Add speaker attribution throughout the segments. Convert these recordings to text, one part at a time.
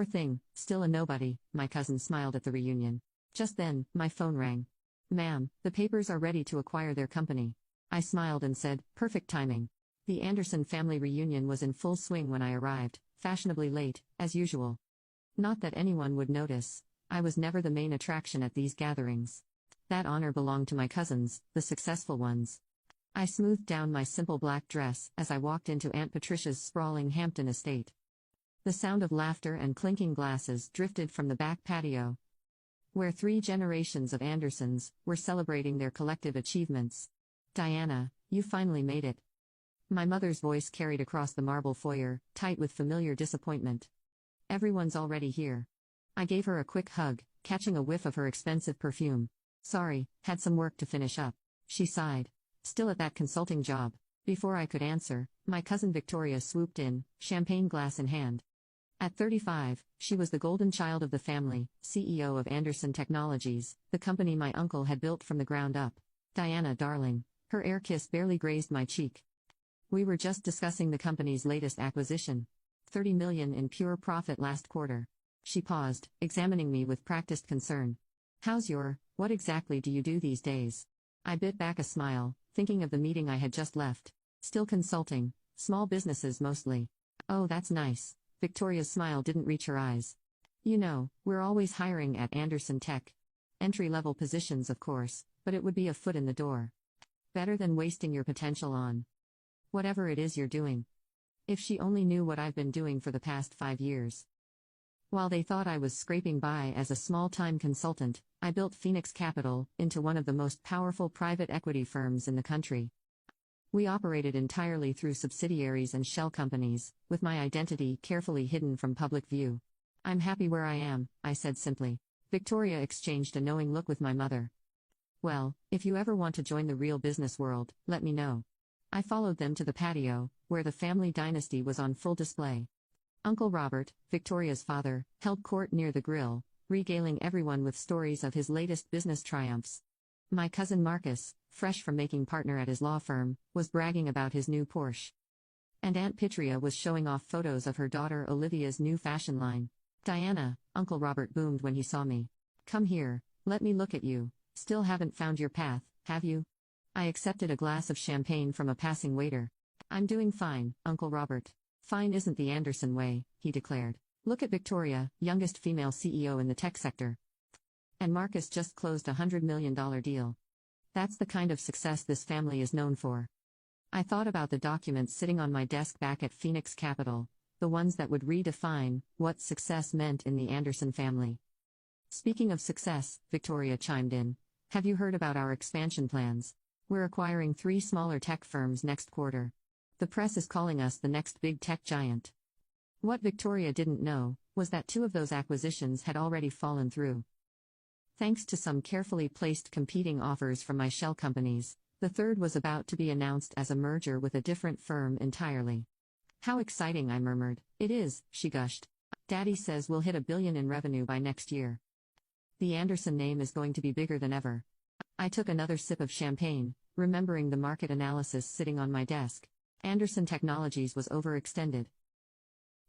Speaker 1: Poor thing, still a nobody, my cousin smiled at the reunion. Just then, my phone rang. Ma'am, the papers are ready to acquire their company. I smiled and said, perfect timing. The Anderson family reunion was in full swing when I arrived, fashionably late, as usual. Not that anyone would notice. I was never the main attraction at these gatherings. That honor belonged to my cousins, the successful ones. I smoothed down my simple black dress as I walked into Aunt Patricia's sprawling Hampton estate. The sound of laughter and clinking glasses drifted from the back patio, where 3 generations of Andersons were celebrating their collective achievements. Diana, you finally made it. My mother's voice carried across the marble foyer, tight with familiar disappointment. Everyone's already here. I gave her a quick hug, catching a whiff of her expensive perfume. Sorry, had some work to finish up. She sighed. Still at that consulting job. Before I could answer, my cousin Victoria swooped in, champagne glass in hand. At 35, she was the golden child of the family, CEO of Anderson Technologies, the company my uncle had built from the ground up. Diana, darling. Her air kiss barely grazed my cheek. We were just discussing the company's latest acquisition. $30 million in pure profit last quarter. She paused, examining me with practiced concern. What exactly do you do these days? I bit back a smile, thinking of the meeting I had just left. Still consulting, small businesses mostly. Oh, that's nice. Victoria's smile didn't reach her eyes. You know, we're always hiring at Anderson Tech. Entry-level positions, of course, but it would be a foot in the door. Better than wasting your potential on whatever it is you're doing. If she only knew what I've been doing for the past 5 years. While they thought I was scraping by as a small-time consultant, I built Phoenix Capital into one of the most powerful private equity firms in the country. We operated entirely through subsidiaries and shell companies, with my identity carefully hidden from public view. I'm happy where I am, I said simply. Victoria exchanged a knowing look with my mother. Well, if you ever want to join the real business world, let me know. I followed them to the patio, where the family dynasty was on full display. Uncle Robert, Victoria's father, held court near the grill, regaling everyone with stories of his latest business triumphs. My cousin Marcus, fresh from making partner at his law firm, was bragging about his new Porsche. And Aunt Pitria was showing off photos of her daughter Olivia's new fashion line. Diana, Uncle Robert boomed when he saw me. Come here, let me look at you. Still haven't found your path, have you? I accepted a glass of champagne from a passing waiter. I'm doing fine, Uncle Robert. Fine isn't the Anderson way, he declared. Look at Victoria, youngest female CEO in the tech sector. And Marcus just closed a $100 million deal. That's the kind of success this family is known for. I thought about the documents sitting on my desk back at Phoenix Capital, the ones that would redefine what success meant in the Anderson family. Speaking of success, Victoria chimed in. Have you heard about our expansion plans? We're acquiring 3 smaller tech firms next quarter. The press is calling us the next big tech giant. What Victoria didn't know was that 2 of those acquisitions had already fallen through. Thanks to some carefully placed competing offers from my shell companies, the third was about to be announced as a merger with a different firm entirely. How exciting, I murmured. It is, she gushed. Daddy says we'll hit $1 billion in revenue by next year. The Anderson name is going to be bigger than ever. I took another sip of champagne, remembering the market analysis sitting on my desk. Anderson Technologies was overextended.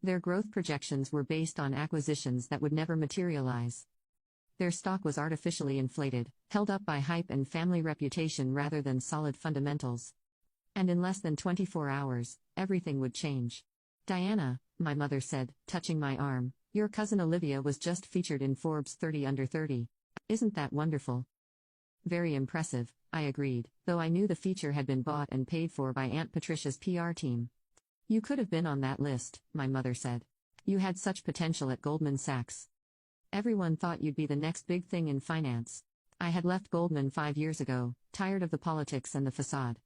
Speaker 1: Their growth projections were based on acquisitions that would never materialize. Their stock was artificially inflated, held up by hype and family reputation rather than solid fundamentals. And in less than 24 hours, everything would change. Diana, my mother said, touching my arm, your cousin Olivia was just featured in Forbes 30 Under 30. Isn't that wonderful? Very impressive, I agreed, though I knew the feature had been bought and paid for by Aunt Patricia's PR team. You could have been on that list, my mother said. You had such potential at Goldman Sachs. Everyone thought you'd be the next big thing in finance. I had left Goldman 5 years ago, tired of the politics and the facade.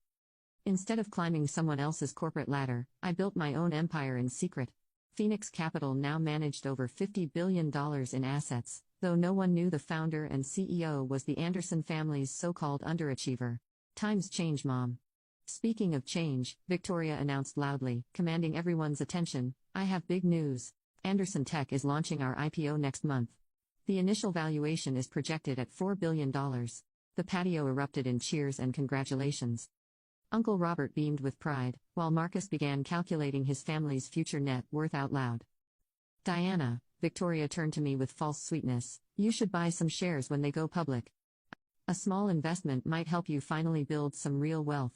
Speaker 1: Instead of climbing someone else's corporate ladder, I built my own empire in secret. Phoenix Capital now managed over $50 billion in assets, though no one knew the founder and CEO was the Anderson family's so-called underachiever. Times change, Mom. Speaking of change, Victoria announced loudly, commanding everyone's attention, I have big news. Anderson Tech is launching our IPO next month. The initial valuation is projected at $4 billion. The patio erupted in cheers and congratulations. Uncle Robert beamed with pride, while Marcus began calculating his family's future net worth out loud. Diana, Victoria turned to me with false sweetness. You should buy some shares when they go public. A small investment might help you finally build some real wealth.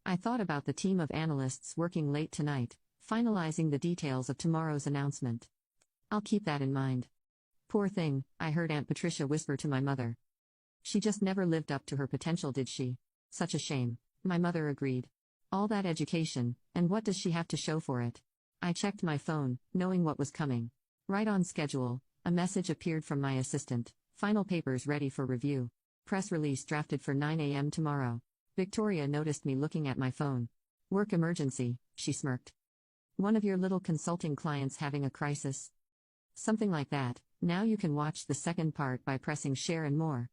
Speaker 1: I thought about the team of analysts working late tonight, finalizing the details of tomorrow's announcement. I'll keep that in mind. Poor thing, I heard Aunt Patricia whisper to my mother. She just never lived up to her potential, did she? Such a shame, my mother agreed. All that education, and what does she have to show for it? I checked my phone, knowing what was coming. Right on schedule, a message appeared from my assistant. Final papers ready for review. Press release drafted for 9 a.m. tomorrow. Victoria noticed me looking at my phone. Work emergency, she smirked. One of your little consulting clients having a crisis? Something like that. Now you can watch the second part by pressing share and more.